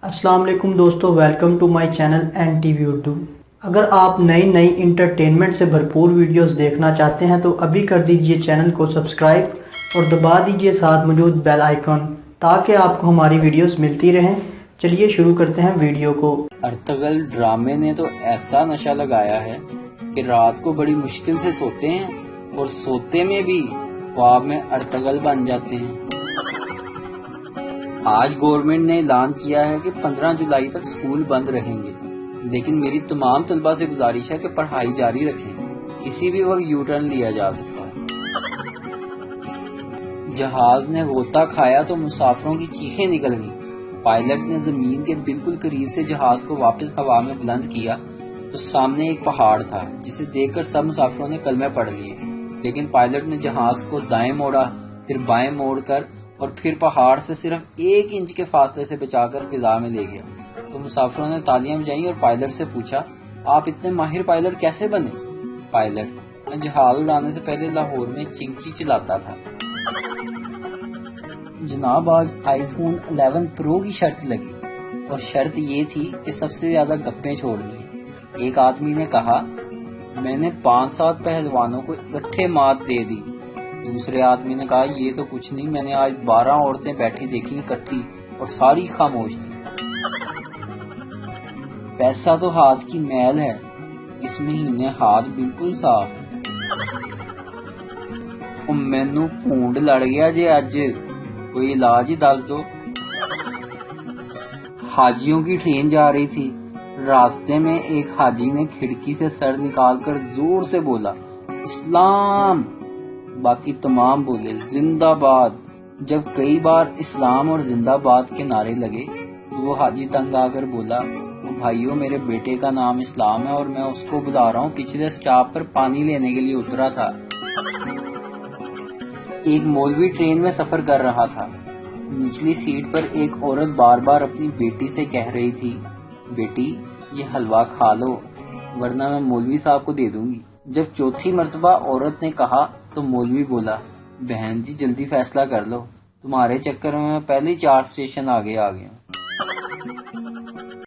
अस्सलाम वालेकुम दोस्तों, welcome to my channel NTV Urdu. अगर आप नई इंटरटेनमेंट से भरपूर वीडियोस देखना चाहते हैं तो अभी कर दीजिए चैनल को सब्सक्राइब और दबा दीजिए साथ मौजूद बेल आइकन ताकि आपको हमारी वीडियोस मिलती रहें। चलिए शुरू करते हैं वीडियो को। अर्तगल ड्रामे ने तो ऐसा नशा लगाया है कि रात को बड़ी मुश्किल से सोते हैं और सोते में भी ख्वाब में अर्तगल बन जाते हैं। आज गवर्नमेंट ने ऐलान किया है कि 15 जुलाई तक स्कूल बंद रहेंगे, लेकिन मेरी तमाम तलबा से गुजारिश है कि पढ़ाई जारी रखें। किसी भी वक्त यू टर्न लिया जा सकता है। जहाज ने गोता खाया तो मुसाफिरों की चीखें निकल गईं। पायलट ने जमीन के बिल्कुल करीब से जहाज को वापस हवा में बुलंद किया तो सामने एक पहाड़ था, जिसे देखकर सब मुसाफिरों ने कलमे पढ़ लिए। लेकिन पायलट ने जहाज को दाएं मोड़ा, फिर बाएं मोड़कर और फिर पहाड़ से सिर्फ 1 इंच के फासले से बचाकर फिजा में ले गया। तो मुसाफिरों ने तालियां बजाईं और पायलट से पूछा, आप इतने माहिर पायलट कैसे बने? पायलट, मैं जहाज उड़ाने से पहले लाहौर में चिंची चलाता था। जनाब, आज आईफोन 11 प्रो की शर्त लगी और शर्त ये थी कि सबसे ज्यादा गप्पे छोड़नी है। एक आदमी ने कहा, मैंने 5-7 पहलवानों को इकट्ठे मात दे दी। दूसरे आदमी ने कहा, ये तो कुछ नहीं, मैंने आज 12 औरतें बैठी देखी इकट्ठी और सारी खामोश थी। पैसा तो हाथ की मैल है, इस महीने हाथ बिल्कुल साफ है। मैनू भूंड लड़ गया जे अज, कोई इलाज ही दस दो। हाजियों की ट्रेन जा रही थी। रास्ते में एक हाजी ने खिड़की से सर निकालकर जोर से बोला, इस्लाम। बाकी तमाम बोले, जिंदाबाद। जब कई बार इस्लाम और जिंदाबाद के नारे लगे तो वो हाजी तंग आकर बोला, भाइयों, मेरे बेटे का नाम इस्लाम है और मैं उसको बुला रहा हूँ। पिछले स्टॉप पर पानी लेने के लिए उतरा था। एक मौलवी ट्रेन में सफर कर रहा था। निचली सीट पर एक औरत बार बार अपनी बेटी से कह रही थी, बेटी ये हलवा खा लो वरना मैं मौलवी साहब को दे दूंगी। जब चौथी मर्तबा औरत ने कहा तो मौलवी बोला, बहन जी जल्दी फैसला कर लो, तुम्हारे चक्कर में मैं पहले ही 4 स्टेशन आगे आ गया।